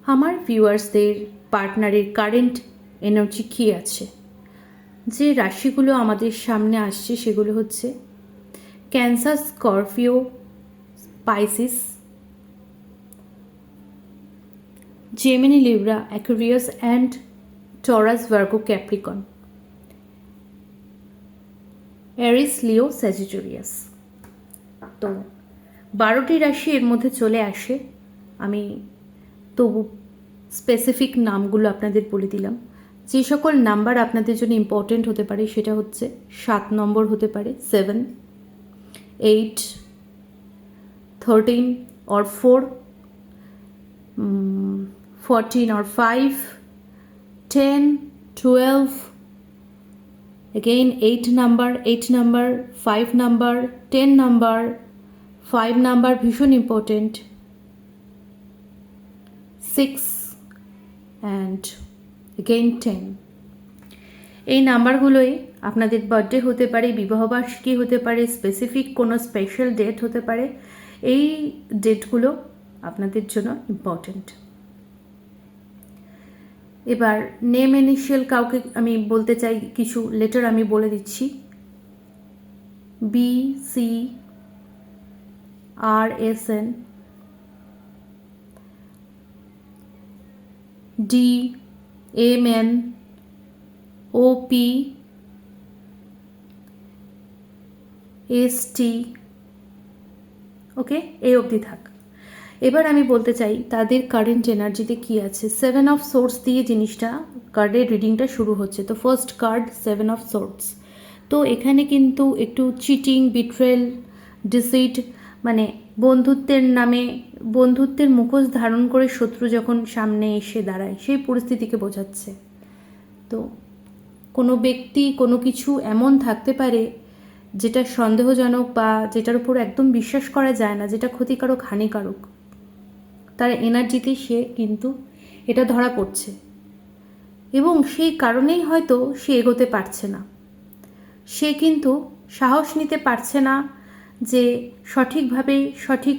আমার ভিউয়ার্সদের পার্টনারের কারেন্ট এনার্জি কী আছে, যে রাশিগুলো আমাদের সামনে আসছে সেগুলো হচ্ছে Cancer, Scorpio, Pisces, Gemini, Libra, Aquarius and Taurus, Virgo, Capricorn, Aries, Leo, Sagittarius. তো 12টি রাশি এর মধ্যে চলে আসে। আমি তবু স্পেসিফিক নামগুলো আপনাদের বলে দিলাম। যে সকল নাম্বার আপনাদের জন্য ইম্পর্টেন্ট হতে পারে সেটা হচ্ছে 7 নম্বর হতে পারে, 7, 8, 13 or 4, 14 or 5, 10, 12, again 8 number, 5 number, 10 number, 5 number ভীষণ ইম্পর্টেন্ট, 6 and again 10। এই নাম্বারগুলোই আপনাদের বার্থডে হতে পারে, বিবাহবার্ষিকী হতে পারে, স্পেসিফিক কোনো স্পেশাল ডেট হতে পারে। এই ডেটগুলো আপনাদের জন্য ইম্পর্টেন্ট। এবার নেম ইনিশিয়াল কাউকে আমি বলতে চাই, কিছু লেটার আমি বলে দিচ্ছি। B, C, R, S, N, D, M, N, O, P, S, T. Okay, এই অবধি থাক। এবার আমি বলতে চাই তাদের কারেন্ট এনার্জিতে কি আছে। 7 অফ সোর্স দিয়ে জিনিসটা, কার্ডের রিডিংটা শুরু হচ্ছে। তো ফার্স্ট কার্ড 7 অফ সোর্স। তো এখানে কিন্তু একটু চিটিং, বিট্রেল, ডিসিট, মানে বন্ধুত্বের নামে বন্ধুত্বের মুখোশ ধারণ করে শত্রু যখন সামনে এসে দাঁড়ায় সেই পরিস্থিতিকে বোঝাচ্ছে। তো কোনো ব্যক্তি, কোনো কিছু এমন থাকতে পারে যেটা সন্দেহজনক বা যেটার উপর একদম বিশ্বাস করা যায় না, যেটা ক্ষতিকারক, হানিকারক, তার এনার্জিতে সে কিন্তু এটা ধরা পড়ছে এবং সেই কারণেই হয়তো সে এগোতে পারছে না। সে কিন্তু সাহস নিতে পারছে না যে সঠিকভাবে সঠিক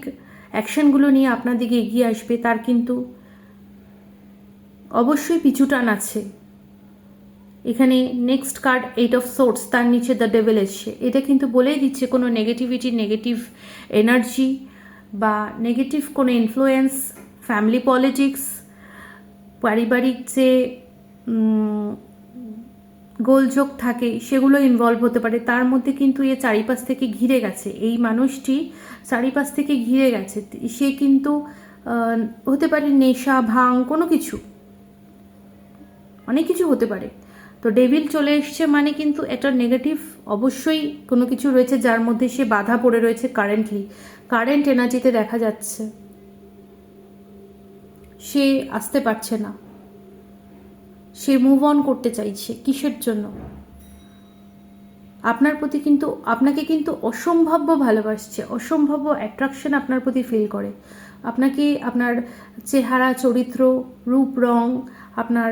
অ্যাকশনগুলো নিয়ে আপনার দিকে এগিয়ে আসবে। তার কিন্তু অবশ্যই পিছুটান আছে। এখানে নেক্সট কার্ড 8 অফ সোর্স, তার নিচে দ্য ডেভিল এসছে। এটা কিন্তু বলেই দিচ্ছে কোনো নেগেটিভিটি, নেগেটিভ এনার্জি বা নেগেটিভ কোনো ইনফ্লুয়েন্স, ফ্যামিলি পলিটিক্স, পারিবারিক যে গোলযোগ থাকে সেগুলো ইনভলভ হতে পারে। তার মধ্যে কিন্তু এ চারিপাশ থেকে ঘিরে গেছে, এই মানুষটি চারিপাশ থেকে ঘিরে গেছে। সে কিন্তু হতে পারে নেশা, ভাং, কোনো কিছু, অনেক কিছু হতে পারে। তো ডেভিল চলে এসছে মানে কিন্তু একটা নেগেটিভ অবশ্যই কোনো কিছু রয়েছে যার মধ্যে সে বাধা পড়ে রয়েছে কারেন্টলি। কারেন্ট এনার্জিতে দেখা যাচ্ছে সে আসতে পারছে না, সে মুভ অন করতে চাইছে। কিসের জন্য? আপনার প্রতি কিন্তু, আপনাকে কিন্তু অসম্ভাব্য ভালোবাসছে, অসম্ভাব্য অ্যাট্রাকশন আপনার প্রতি ফিল করে। আপনাকে, আপনার চেহারা, চরিত্র, রূপ, রং, আপনার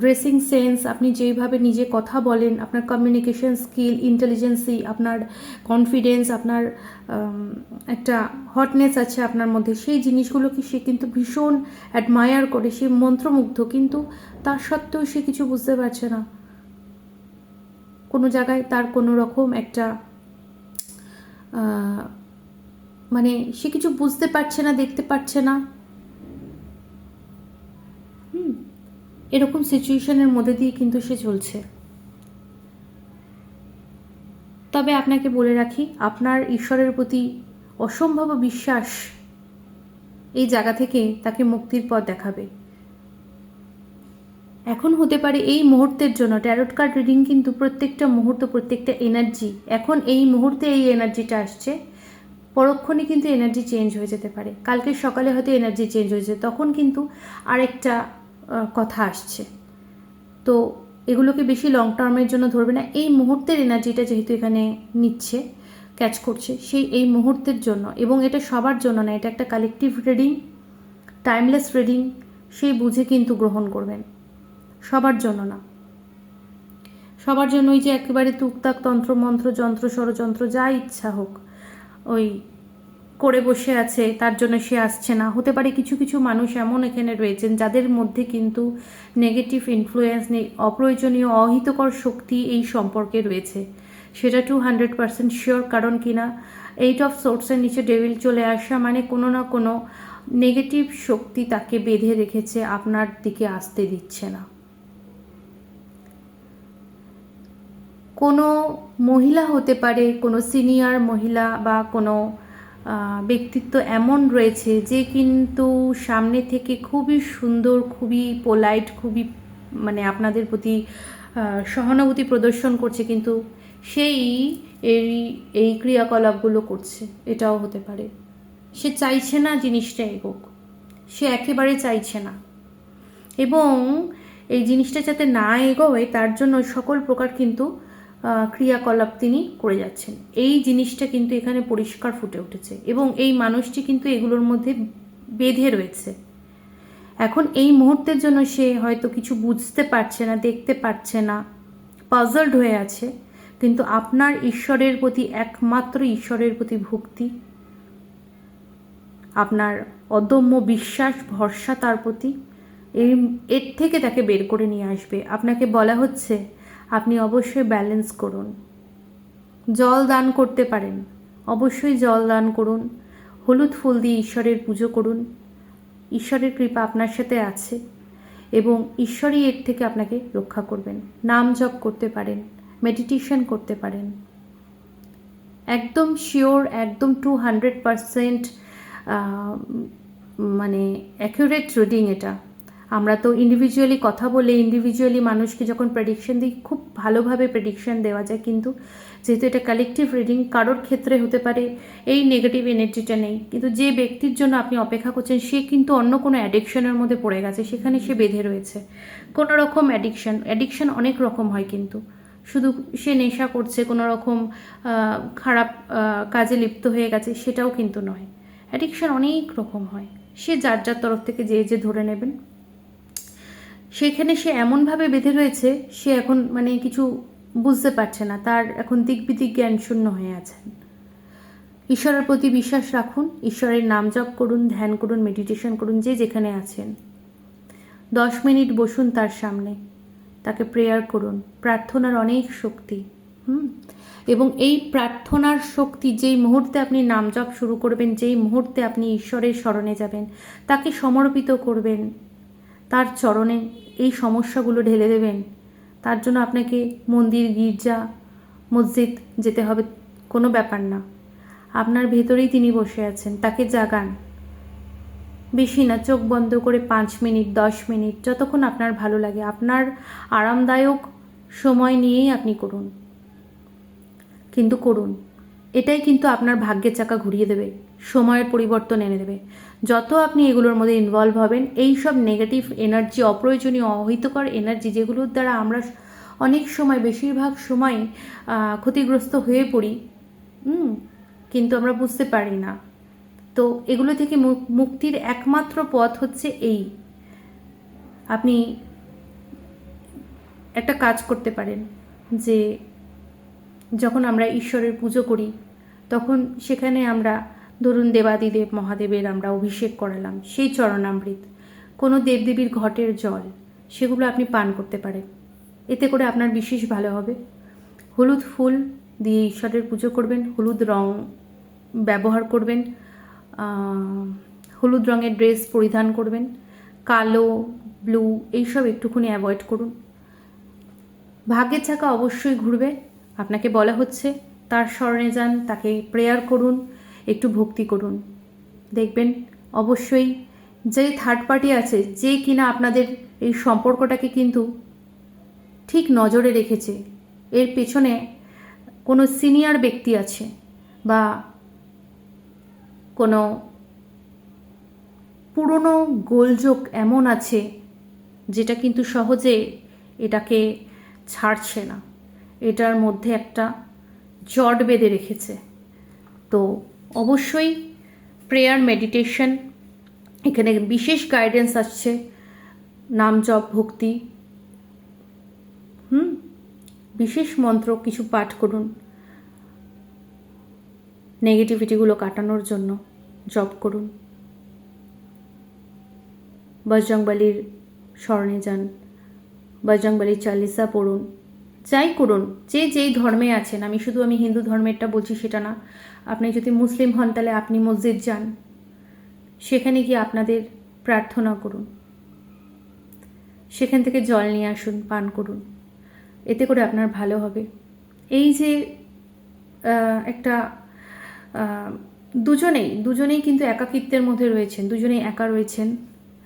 ড্রেসিং সেন্স, আপনি যেইভাবে নিজে কথা বলেন, আপনার কমিউনিকেশন স্কিল, ইন্টেলিজেন্সি, আপনার কনফিডেন্স, আপনার একটা হটনেস আছে আপনার মধ্যে, সেই জিনিসগুলোকে সে কিন্তু ভীষণ অ্যাডমায়ার করে, সে মন্ত্রমুগ্ধ। কিন্তু তার সত্ত্বেও সে কিছু বুঝতে পারছে না। কোনো জায়গায় তার কোনো রকম একটা মানে সে কিছু বুঝতে পারছে না, দেখতে পারছে না। এরকম সিচুয়েশনের মধ্যে দিয়ে কিন্তু সে চলছে। তবে আপনাকে বলে রাখি, আপনার ঈশ্বরের প্রতি অসম্ভব বিশ্বাস এই জায়গা থেকে তাকে মুক্তির পথ দেখাবে। এখন হতে পারে এই মুহূর্তের জন্য, ট্যারোট কার্ড রিডিং কিন্তু প্রত্যেকটা মুহূর্ত, প্রত্যেকটা এনার্জি, এখন এই মুহূর্তে এই এনার্জিটা আসছে, পরক্ষণে কিন্তু এনার্জি চেঞ্জ হয়ে যেতে পারে। কালকে সকালে হয়তো এনার্জি চেঞ্জ হয়েছে, তখন কিন্তু আরেকটা কথা আসছে। তো এগুলোকে বেশি লং টার্মের জন্য ধরবে না। এই মুহূর্তের এনার্জিটা যেহেতু এখানে নিচ্ছে, ক্যাচ করছে, সেই এই মুহূর্তের জন্য, এবং এটা সবার জন্য না, এটা একটা কালেকটিভ রিডিং, টাইমলেস রিডিং, সেই বুঝে কিন্তু গ্রহণ করবেন। সবার জন্য না, সবার জন্য ওই যে একেবারে তুকতাক তন্ত্র মন্ত্র, যন্ত্র, ষড়যন্ত্র, যা ইচ্ছা হোক, ওই করে বসে আছে, তার জন্য সে আসছে না। হতে পারে কিছু কিছু মানুষ এমন এখানে রয়েছেন যাদের মধ্যে কিন্তু নেগেটিভ ইনফ্লুয়েন্স, অপ্রয়োজনীয় অহিতকর শক্তি এই সম্পর্কে রয়েছে, সেটা 200% শিওর। কারণ কিনা 8 অফ সোর্সের নিচে ডেভিল চলে আসা মানে কোনো না কোনো নেগেটিভ শক্তি তাকে বেঁধে রেখেছে, আপনার দিকে আসতে দিচ্ছে না। কোনো মহিলা হতে পারে, কোনো সিনিয়র মহিলা বা কোনো ব্যক্তিত্ব এমন রয়েছে যে কিন্তু সামনে থেকে খুবই সুন্দর, খুবই পোলাইট, খুবই মানে আপনাদের প্রতি সহানুভূতি প্রদর্শন করছে, কিন্তু সেই এই এই ক্রিয়াকলাপগুলো করছে, এটাও হতে পারে। সে চাইছে না জিনিসটা এগোক, সে একেবারে চাইছে না, এবং এই জিনিসটা যাতে না এগোয় তার জন্য সকল প্রকার কিন্তু ক্রিয়াকলাপ তিনি করে যাচ্ছেন। এই জিনিসটা কিন্তু এখানে পরিষ্কার ফুটে উঠেছে, এবং এই মানুষটি কিন্তু এগুলোর মধ্যে বেঁধে রয়েছে। এখন এই মুহূর্তের জন্য সে হয়তো কিছু বুঝতে পারছে না, দেখতে পাচ্ছে না, পাজলড হয়ে আছে, কিন্তু আপনার ঈশ্বরের প্রতি, একমাত্র ঈশ্বরের প্রতি ভক্তি, আপনার অদম্য বিশ্বাস, ভরসা তার প্রতি, এর থেকে তাকে বের করে নিয়ে আসবে। আপনাকে বলা হচ্ছে আপনি অবশ্যই ব্যালেন্স করুন, জল দান করতে পারেন, অবশ্যই জল দান করুন, হলুদ ফুল দিয়ে ঈশ্বরের পুজো করুন। ঈশ্বরের কৃপা আপনার সাথে আছে এবং ঈশ্বরই এর থেকে আপনাকে রক্ষা করবেন। নাম জপ করতে পারেন, মেডিটেশন করতে পারেন। একদম শিওর, একদম 200% মানে অ্যাকুরেট রিডিং এটা। আমরা তো ইন্ডিভিজুয়ালি কথা বলে, ইন্ডিভিজুয়ালি মানুষকে যখন প্রেডিকশন দিই, খুব ভালোভাবে প্রেডিকশন দেওয়া যায়, কিন্তু যেহেতু এটা কালেকটিভ রিডিং, কারোর ক্ষেত্রে হতে পারে এই নেগেটিভ এনার্জিটা নেই, কিন্তু যে ব্যক্তির জন্য আপনি অপেক্ষা করছেন সে কিন্তু অন্য কোনো অ্যাডিকশনের মধ্যে পড়ে গেছে, সেখানে সে বেঁধে রয়েছে কোনো রকম অ্যাডিকশন অনেক রকম হয়, কিন্তু শুধু সে নেশা করছে, কোনো রকম খারাপ কাজে লিপ্ত হয়ে গেছে সেটাও কিন্তু নয়। অ্যাডিকশন অনেক রকম হয়, সে যার যার তরফ থেকে যে ধরে নেবেন। সেখানে সে এমনভাবে বেঁধে রয়েছে, সে এখন মানে কিছু বুঝতে পারছে না, তার এখন দিকবিদিক জ্ঞান শূন্য হয়ে আছেন। ঈশ্বরের প্রতি বিশ্বাস রাখুন, ঈশ্বরের নাম জপ করুন, ধ্যান করুন, মেডিটেশন করুন, যে যেখানে আছেন 10 মিনিট বসুন তার সামনে, তাকে প্রেয়ার করুন। প্রার্থনার অনেক শক্তি, এবং এই প্রার্থনার শক্তি, যেই মুহূর্তে আপনি নাম জপ শুরু করবেন, যেই মুহূর্তে আপনি ঈশ্বরের শরণে যাবেন, তাকে সমর্পিত করবেন, তার চরণে এই সমস্যাগুলো ঢেলে দেবেন, তার জন্য আপনাকে মন্দির, গির্জা, মসজিদ যেতে হবে কোনো ব্যাপার না। আপনার ভেতরেই তিনি বসে আছেন, তাকে জাগান। বেশি না, চোখ বন্ধ করে 5 মিনিট, 10 মিনিট, যতক্ষণ আপনার ভালো লাগে, আপনার আরামদায়ক সময় নিয়েই আপনি করুন, কিন্তু করুন। এটাই কিন্তু আপনার ভাগ্যের চাকা ঘুরিয়ে দেবে, সময়ের পরিবর্তন এনে দেবে। যত আপনি এগুলোর মধ্যে ইনভলভ হবেন, এই সব নেগেটিভ এনার্জি, অপ্রয়োজনীয় অহিতকর এনার্জি, যেগুলোর দ্বারা আমরা অনেক সময়, বেশিরভাগ সময় ক্ষতিগ্রস্ত হয়ে পড়ি, কিন্তু আমরা বুঝতে পারি না। তো এগুলো থেকে মুক্তির একমাত্র পথ হচ্ছে এই, আপনি একটা কাজ করতে পারেন, যে যখন আমরা ঈশ্বরের পুজো করি তখন সেখানে আমরা ধরুন দেবাদিদেব মহাদেবের আমরা অভিষেক করালাম, সেই চরণামৃত, কোনো দেবদেবীর ঘটের জল, সেগুলো আপনি পান করতে পারেন, এতে করে আপনার বিশেষ ভালো হবে। হলুদ ফুল দিয়ে ঈশ্বরের পুজো করবেন, হলুদ রং ব্যবহার করবেন, হলুদ রঙের ড্রেস পরিধান করবেন, কালো, ব্লু এইসব একটুখানি অ্যাভয়েড করুন। ভাগ্যের চাকা অবশ্যই ঘুরবে, আপনাকে বলা হচ্ছে তার শরণে যান, তাকে প্রেয়ার করুন, একটু ভক্তি করুন, দেখবেন অবশ্যই যে থার্ড পার্টি আছে, যে কিনা আপনাদের এই সম্পর্কটাকে কিন্তু ঠিক নজরে রেখেছে, এর পেছনে কোনো সিনিয়র ব্যক্তি আছে বা কোনো পুরনো গোলযোগ এমন আছে যেটা কিন্তু সহজে এটাকে ছাড়ছে না, এটার মধ্যে একটা জট বেঁধে রেখেছে। তো অবশ্যই প্রেয়ার, মেডিটেশন, এখানে বিশেষ গাইডেন্স আসছে, নাম জপ, ভক্তি, বিশেষ মন্ত্র কিছু পাঠ করুন নেগেটিভিটিগুলো কাটানোর জন্য। জপ করুন, বজরংবলীর স্মরণে যান, বজরংবলীর চালিসা পড়ুন, যাই করুন, যেই ধর্মে আছেন। আমি হিন্দু ধর্মেরটা বলছি সেটা না, আপনি যদি মুসলিম হন তাহলে আপনি মসজিদ যান, সেখানে গিয়ে আপনাদের প্রার্থনা করুন, সেখান থেকে জল নিয়ে আসুন, পান করুন, এতে করে আপনার ভালো হবে। এই যে একটা দুজনেই কিন্তু একাকিত্বের মধ্যে রয়েছেন, দুজনেই একা রয়েছেন,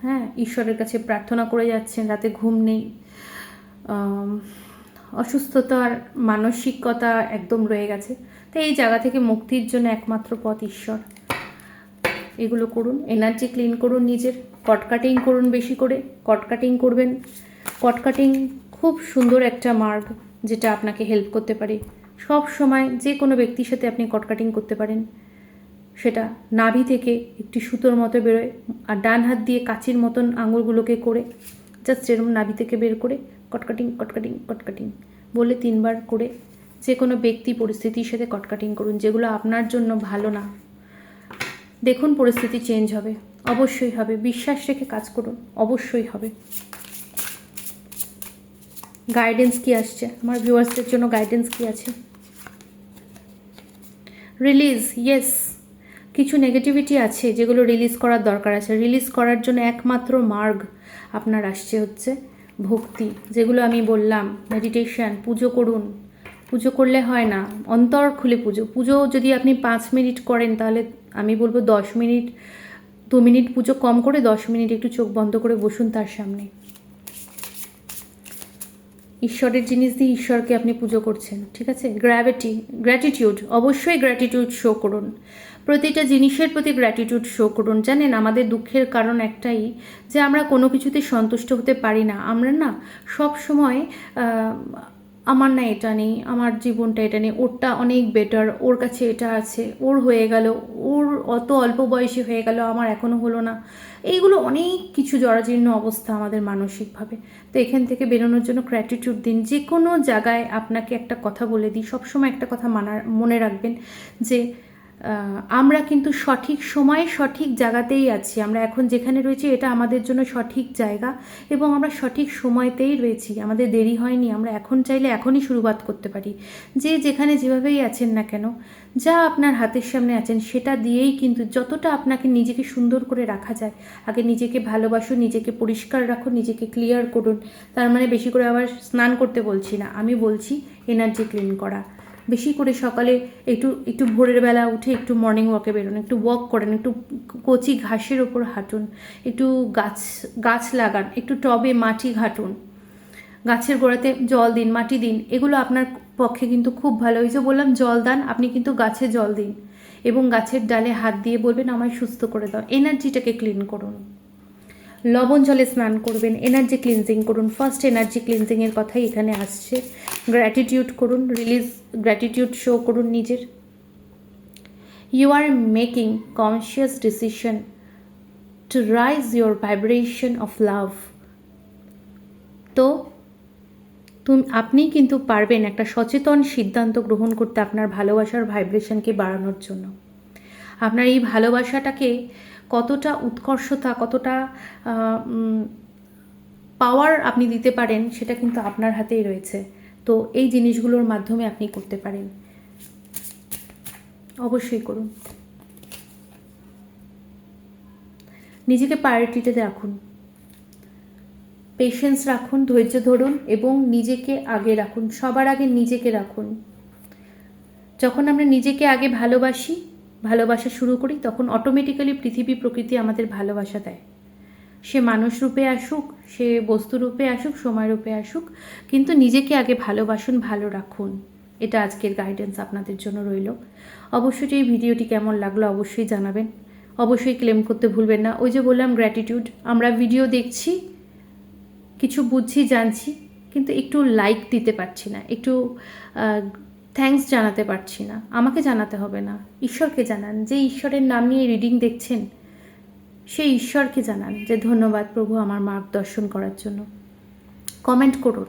হ্যাঁ, ঈশ্বরের কাছে প্রার্থনা করে যাচ্ছেন, রাতে ঘুম নেই, অসুস্থতার মানসিকতা একদম রয়ে গেছে। তো এই জায়গা থেকে মুক্তির জন্য একমাত্র পথ ঈশ্বর। এগুলো করুন, এনার্জি ক্লিন করুন নিজের, কট কাটিং করুন, বেশি করে কট কাটিং করবেন। কট কাটিং খুব সুন্দর একটা মার্গ, যেটা আপনাকে হেল্প করতে পারে। সব সময় যে কোনো ব্যক্তির সাথে আপনি কট কাটিং করতে পারেন। সেটা নাভি থেকে একটি সুতোর মতো বেরোয়, আর ডান হাত দিয়ে কাঁচির মতন আঙুলগুলোকে করে জাস্ট এরকম নাভি থেকে বের করে কট কাটিং কট কাটিং কট কাটিং বলে 3 বার করে যে কোনো ব্যক্তি পরিস্থিতির সাথে কট কাটিং করুন, যেগুলো আপনার জন্য ভালো না। দেখুন পরিস্থিতি চেঞ্জ হবে, অবশ্যই হবে, বিশ্বাস রেখে কাজ করুন, অবশ্যই হবে। গাইডেন্স কি আসছে আমার ভিউয়ার্সদের জন্য? গাইডেন্স কি আছে? রিলিজ, ইয়েস, কিছু নেগেটিভিটি আছে যেগুলো রিলিজ করার দরকার আছে। রিলিজ করার জন্য একমাত্র মার্গ আপনার আসছে হচ্ছে ভক্তি, যেগুলো আমি বললাম, মেডিটেশন, পুজো করুন। পুজো করলে হয় না, অন্তর খুলে পুজো যদি আপনি 5 মিনিট করেন, তাহলে আমি বলবো 10 মিনিট, 2 মিনিট পুজো কম করে 10 মিনিট একটু চোখ বন্ধ করে বসুন তার সামনে। ঈশ্বরের জিনিস দিয়ে ঈশ্বরকে আপনি পুজো করছেন, ঠিক আছে? গ্র্যাটিটিউড, অবশ্যই গ্র্যাটিটিউড শো করুন, প্রতিটা জিনিসের প্রতি গ্র্যাটিটিউড শো করুন। জানেন, আমাদের দুঃখের কারণ একটাই, যে আমরা কোনো কিছুতে সন্তুষ্ট হতে পারি না। আমরা না সব সময় আমার না এটা নেই, আমার জীবনটা এটা নেই, ওরটা অনেক বেটার, ওর কাছে এটা আছে, ওর হয়ে গেল, ওর অত অল্প বয়সে হয়ে গেল, আমার এখনও হলো না। এইগুলো অনেক কিছু জরাজীর্ণ অবস্থা আমাদের মানসিকভাবে। তো এখান থেকে বেরোনোর জন্য গ্র্যাটিটিউড দিন। যে কোনো জায়গায় আপনাকে একটা কথা বলে দিই, সবসময় একটা কথা মনে রাখবেন, যে আমরা কিন্তু সঠিক সময়ে সঠিক জায়গাতেই আছি। আমরা এখন যেখানে রয়েছি এটা আমাদের জন্য সঠিক জায়গা, এবং আমরা সঠিক সময়তেই রয়েছি, আমাদের দেরি হয়নি। আমরা এখন চাইলে এখনই শুরুয়াত করতে পারি। যে যেখানে যেভাবেই আছেন না কেন, যা আপনার হাতের সামনে আছেন সেটা দিয়েই কিন্তু যতটা আপনাকে নিজেকে সুন্দর করে রাখা যায়, আগে নিজেকে ভালোবাসুন, নিজেকে পরিষ্কার রাখুন, নিজেকে ক্লিয়ার করুন। তার মানে বেশি করে আবার স্নান করতে বলছি না, আমি বলছি এনার্জি ক্লিন করা। বেশি করে সকালে একটু ভোরের বেলা উঠে একটু মর্নিং ওয়াকে বেরোন, একটু ওয়াক করেন, একটু কচি ঘাসের ওপর হাঁটুন, একটু গাছ লাগান, একটু টবে মাটি ঘাঁটুন, গাছের গোড়াতে জল দিন, মাটি দিন। এগুলো আপনার পক্ষে কিন্তু খুব ভালো। ওই যে বললাম জল দান, আপনি কিন্তু গাছে জল দিন এবং গাছের ডালে হাত দিয়ে বলবেন আমায় সুস্থ করে দাও। এনার্জিটাকে ক্লিন করুন। লবণ জলে স্নান করবেন, এনার্জি ক্লিনজিং করুন। ফার্স্ট এনার্জি ক্লিনজিংয়ের কথাই এখানে আসছে। গ্র্যাটিটিউড করুন, গ্র্যাটিটিউড শো করুন নিজের। You are making conscious decision to raise your vibration of love. তো আপনি কিন্তু পারবেন একটা সচেতন সিদ্ধান্ত গ্রহণ করতে আপনার ভালোবাসার ভাইব্রেশনকে বাড়ানোর জন্য। আপনার এই ভালোবাসাটাকে কতটা উৎকর্ষতা, কতটা পাওয়ার আপনি দিতে পারেন, সেটা কিন্তু আপনার হাতেই রয়েছে। তো এই জিনিসগুলোর মাধ্যমে আপনি করতে পারেন, অবশ্যই করুন। নিজেকে প্রায়োরিটিতে রাখুন, পেশেন্স রাখুন, ধৈর্য ধরুন এবং নিজেকে আগে রাখুন। সবার আগে নিজেকে রাখুন। যখন আমরা নিজেকে আগে ভালোবাসা শুরু করি, তখন অটোমেটিক্যালি পৃথিবী প্রকৃতি আমাদের ভালোবাসা দেয়। সে মানুষ রূপে আসুক, সে বস্তু রূপে আসুক, সময় রূপে আসুক, কিন্তু নিজেকে আগে ভালোবাসুন, ভালো রাখুন। এটা আজকের গাইডেন্স আপনাদের জন্য রইল। অবশ্যই এই ভিডিওটি কেমন লাগলো অবশ্যই জানাবেন। অবশ্যই ক্লেম করতে ভুলবেন না। ওই যে বললাম গ্র্যাটিটিউড, আমরা ভিডিও দেখছি, কিছু বুঝছি, জানছি, কিন্তু একটু লাইক দিতে পারছি না, একটু থ্যাঙ্কস জানাতে পারছি না। আমাকে জানাতে হবে না, ঈশ্বরকে জানান। যে ঈশ্বরের নাম নিয়ে রিডিং দেখছেন, সেই ঈশ্বরকে জানান যে ধন্যবাদ প্রভু আমার মার্গদর্শন করার জন্য। কমেন্ট করুন।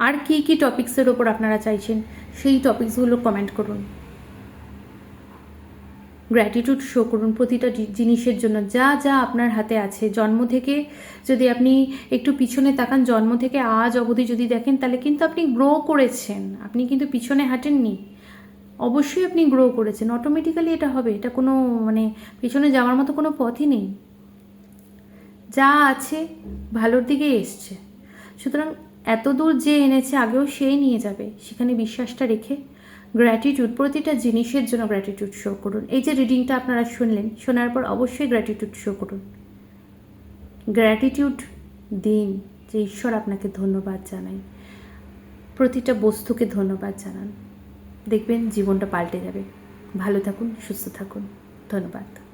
আর কি কি টপিক্সের ওপর আপনারা চাইছেন সেই টপিকসগুলো কমেন্ট করুন। গ্র্যাটিটিউড শো করুন প্রতিটা জিনিসের জন্য, যা যা আপনার হাতে আছে। জন্ম থেকে যদি আপনি একটু পিছনে তাকান, জন্ম থেকে আজ অবধি যদি দেখেন, তাহলে কিন্তু আপনি গ্রো করেছেন, আপনি কিন্তু পিছনে হাঁটেননি, অবশ্যই আপনি গ্রো করেছেন। অটোমেটিক্যালি এটা হবে, এটা কোনো মানে পিছনে যাওয়ার মতো কোনো পথই নেই। যা আছে ভালোর দিকেই এসছে। সুতরাং এত দূর যে এনেছে আগেও সেই নিয়ে যাবে, সেখানে বিশ্বাসটা রেখে গ্র্যাটিটিউড, প্রতিটা জিনিসের জন্য গ্র্যাটিটিউড শো করুন। এই যে রিডিংটা আপনারা শুনলেন, শোনার পর অবশ্যই গ্র্যাটিটিউড শো করুন। গ্র্যাটিটিউড দিন যে ঈশ্বর আপনাকে ধন্যবাদ জানাই, প্রতিটা বস্তুকে ধন্যবাদ জানান, দেখবেন জীবনটা পাল্টে যাবে। ভালো থাকুন, সুস্থ থাকুন, ধন্যবাদ।